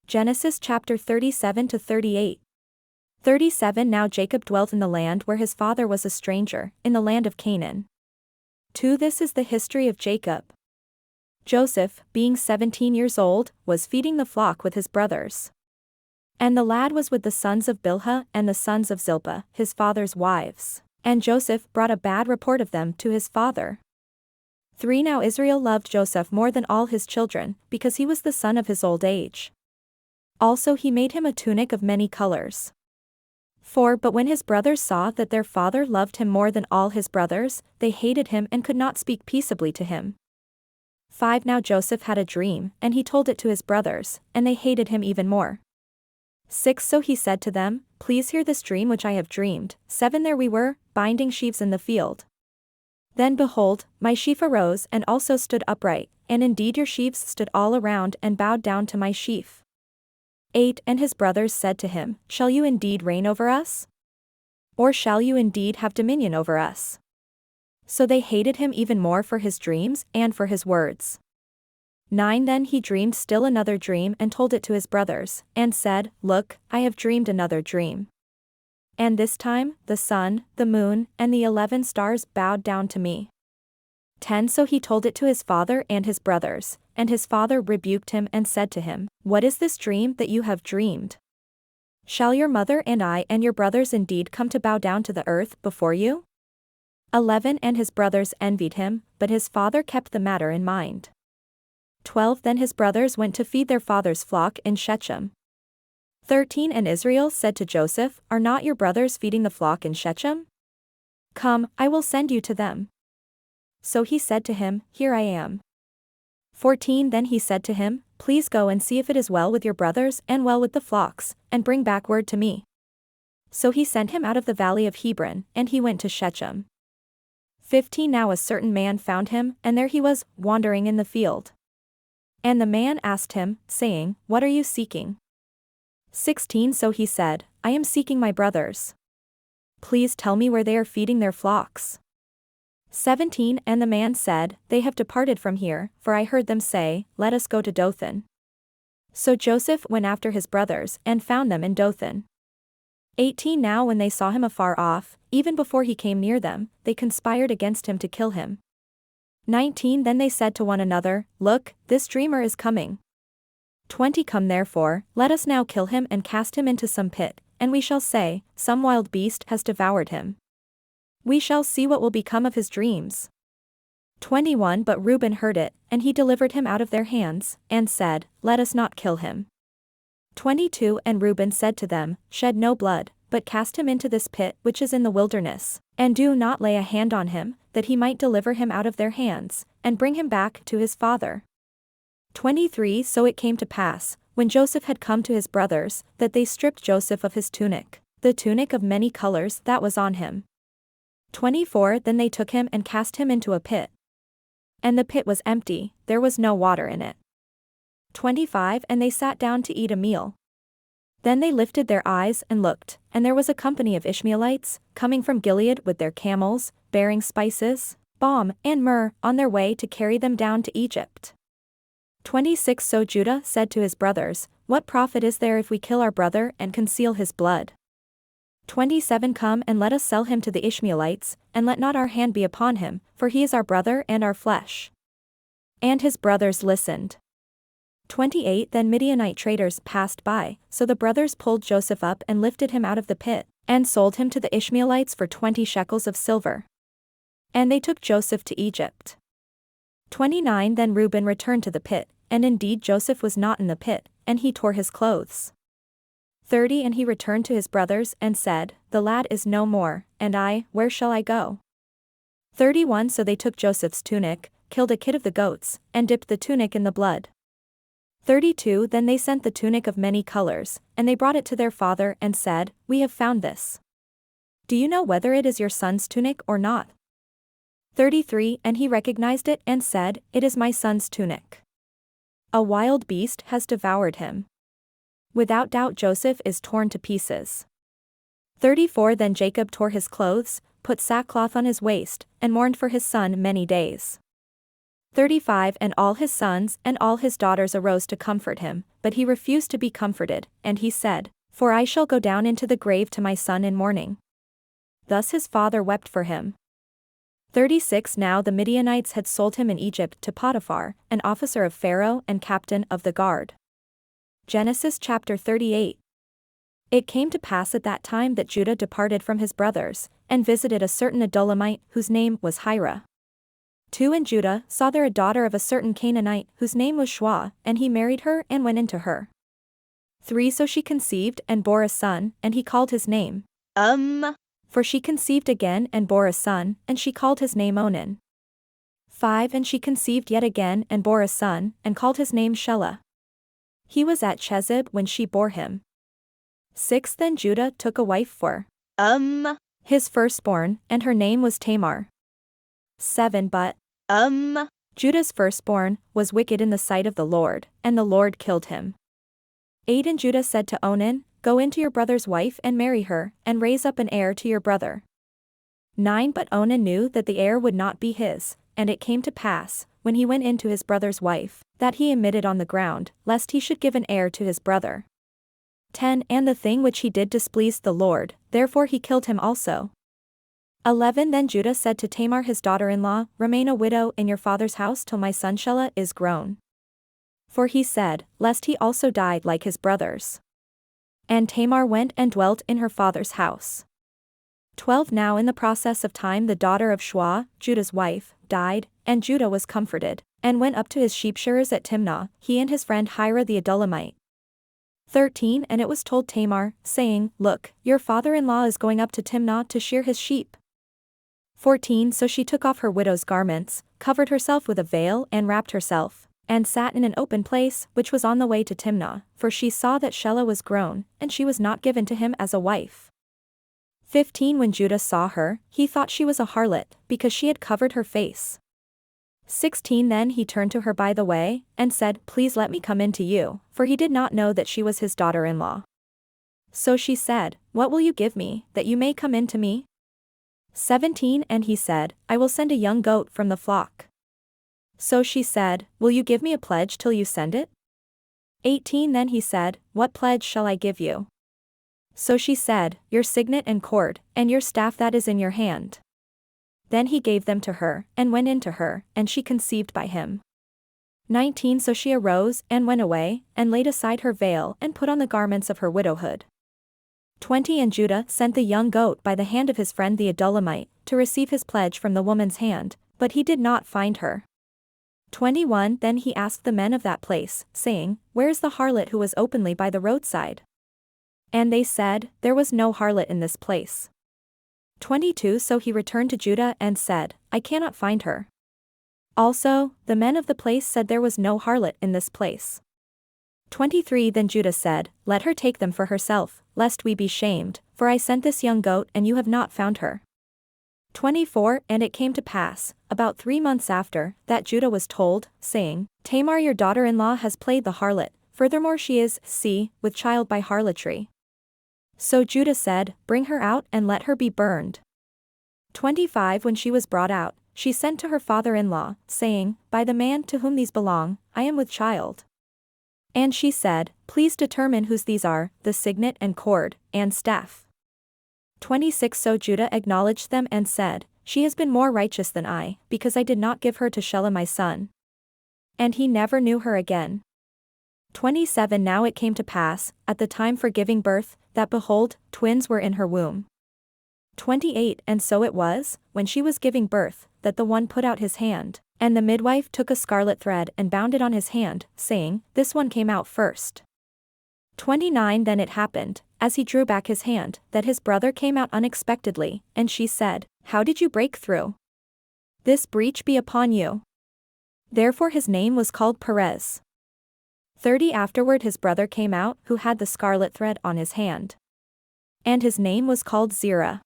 Genesis chapter 37 to 38. 37 Now Jacob dwelt in the land where his father was a stranger, in the land of Canaan. 2 This is the history of Jacob. Joseph, being 17 years old, was feeding the flock with his brothers. And the lad was with the sons of Bilhah and the sons of Zilpah, his father's wives. And Joseph brought a bad report of them to his father. 3 Now Israel loved Joseph more than all his children, because he was the son of his old age. Also he made him a tunic of many colors. 4 But when his brothers saw that their father loved him more than all his brothers, they hated him and could not speak peaceably to him. 5 Now Joseph had a dream, and he told it to his brothers, and they hated him even more. 6 So he said to them, Please hear this dream which I have dreamed. 7 There we were, binding sheaves in the field. Then behold, my sheaf arose and also stood upright, and indeed your sheaves stood all around and bowed down to my sheaf. 8 And his brothers said to him, Shall you indeed reign over us? Or shall you indeed have dominion over us? So they hated him even more for his dreams and for his words. 9 Then he dreamed still another dream and told it to his brothers, and said, Look, I have dreamed another dream. And this time, the sun, the moon, and the 11 stars bowed down to me. 10 So he told it to his father and his brothers, and his father rebuked him and said to him, What is this dream that you have dreamed? Shall your mother and I and your brothers indeed come to bow down to the earth before you? 11 And his brothers envied him, but his father kept the matter in mind. 12 Then his brothers went to feed their father's flock in Shechem. 13 And Israel said to Joseph, Are not your brothers feeding the flock in Shechem? Come, I will send you to them. So he said to him, Here I am. 14 Then he said to him, Please go and see if it is well with your brothers and well with the flocks, and bring back word to me. So he sent him out of the valley of Hebron, and he went to Shechem. 15 Now a certain man found him, and there he was, wandering in the field. And the man asked him, saying, What are you seeking? 16 So he said, I am seeking my brothers. Please tell me where they are feeding their flocks. 17 And the man said, They have departed from here, for I heard them say, Let us go to Dothan. So Joseph went after his brothers, and found them in Dothan. 18 Now when they saw him afar off, even before he came near them, they conspired against him to kill him. 19 Then they said to one another, Look, this dreamer is coming. 20 Come therefore, let us now kill him and cast him into some pit, and we shall say, Some wild beast has devoured him. We shall see what will become of his dreams. 21 But Reuben heard it, and he delivered him out of their hands, and said, Let us not kill him. 22 And Reuben said to them, Shed no blood, but cast him into this pit which is in the wilderness, and do not lay a hand on him, that he might deliver him out of their hands, and bring him back to his father. 23 So it came to pass, when Joseph had come to his brothers, that they stripped Joseph of his tunic, the tunic of many colors that was on him. 24 Then they took him and cast him into a pit. And the pit was empty, there was no water in it. 25 And they sat down to eat a meal. Then they lifted their eyes and looked, and there was a company of Ishmaelites, coming from Gilead with their camels, bearing spices, balm, and myrrh, on their way to carry them down to Egypt. 26 So Judah said to his brothers, What profit is there if we kill our brother and conceal his blood? 27 Come and let us sell him to the Ishmaelites, and let not our hand be upon him, for he is our brother and our flesh. And his brothers listened. 28 Then Midianite traders passed by, so the brothers pulled Joseph up and lifted him out of the pit, and sold him to the Ishmaelites for 20 shekels of silver. And they took Joseph to Egypt. 29 Then Reuben returned to the pit, and indeed Joseph was not in the pit, and he tore his clothes. 30 And he returned to his brothers and said, The lad is no more, and I, where shall I go? 31 So they took Joseph's tunic, killed a kid of the goats, and dipped the tunic in the blood. 32 Then they sent the tunic of many colors, and they brought it to their father and said, We have found this. Do you know whether it is your son's tunic or not? 33 And he recognized it and said, It is my son's tunic. A wild beast has devoured him. Without doubt Joseph is torn to pieces. 34 Then Jacob tore his clothes, put sackcloth on his waist, and mourned for his son many days. 35 And all his sons and all his daughters arose to comfort him, but he refused to be comforted, and he said, For I shall go down into the grave to my son in mourning. Thus his father wept for him. 36 Now the Midianites had sold him in Egypt to Potiphar, an officer of Pharaoh and captain of the guard. Genesis chapter 38. It came to pass at that time that Judah departed from his brothers, and visited a certain Adullamite, whose name was Hira. 2 And Judah saw there a daughter of a certain Canaanite, whose name was Shelah, and he married her and went into her. 3 So she conceived and bore a son, and he called his name For she conceived again and bore a son, and she called his name Onan. 5 And she conceived yet again and bore a son, and called his name Shelah. He was at Chezib when she bore him. 6 Then Judah took a wife for his firstborn, and her name was Tamar. 7 But Judah's firstborn was wicked in the sight of the Lord, and the Lord killed him. 8 And Judah said to Onan, Go into your brother's wife and marry her, and raise up an heir to your brother. 9 But Onan knew that the heir would not be his, and it came to pass, when he went into his brother's wife, that he emitted on the ground, lest he should give an heir to his brother. 10 And the thing which he did displeased the Lord, therefore he killed him also. 11 Then Judah said to Tamar his daughter-in-law, Remain a widow in your father's house till my son Shelah is grown. For he said, lest he also died like his brothers. And Tamar went and dwelt in her father's house. 12 Now in the process of time the daughter of Shelah, Judah's wife, died, and Judah was comforted, and went up to his sheepshearers at Timnah, he and his friend Hira the Adullamite. 13 And it was told Tamar, saying, Look, your father-in-law is going up to Timnah to shear his sheep. 14 So she took off her widow's garments, covered herself with a veil and wrapped herself, and sat in an open place, which was on the way to Timnah, for she saw that Shelah was grown, and she was not given to him as a wife. 15 When Judah saw her, he thought she was a harlot, because she had covered her face. 16 Then he turned to her by the way, and said, Please let me come in to you, for he did not know that she was his daughter-in-law. So she said, What will you give me, that you may come in to me? 17 And he said, I will send a young goat from the flock. So she said, Will you give me a pledge till you send it? 18 Then he said, What pledge shall I give you? So she said, Your signet and cord, and your staff that is in your hand. Then he gave them to her, and went in to her, and she conceived by him. 19 So she arose, and went away, and laid aside her veil, and put on the garments of her widowhood. 20 And Judah sent the young goat by the hand of his friend the Adullamite, to receive his pledge from the woman's hand, but he did not find her. 21 Then he asked the men of that place, saying, Where is the harlot who was openly by the roadside? And they said, There was no harlot in this place. 22 So he returned to Judah and said, I cannot find her. Also, the men of the place said there was no harlot in this place. 23 Then Judah said, Let her take them for herself, lest we be shamed, for I sent this young goat and you have not found her. 24 And it came to pass, about 3 months after, that Judah was told, saying, Tamar your daughter-in-law has played the harlot, furthermore she is, with child by harlotry. So Judah said, Bring her out and let her be burned. 25 When she was brought out, she sent to her father-in-law, saying, By the man to whom these belong, I am with child. And she said, Please determine whose these are, the signet and cord, and staff. 26 So Judah acknowledged them and said, She has been more righteous than I, because I did not give her to Shelah my son. And he never knew her again. 27 Now it came to pass, at the time for giving birth, that behold, twins were in her womb. 28 And so it was, when she was giving birth, that the one put out his hand, and the midwife took a scarlet thread and bound it on his hand, saying, This one came out first. 29 Then it happened, as he drew back his hand, that his brother came out unexpectedly, and she said, How did you break through? This breach be upon you. Therefore his name was called Perez. 30 Afterward his brother came out, who had the scarlet thread on his hand. And his name was called Zerah.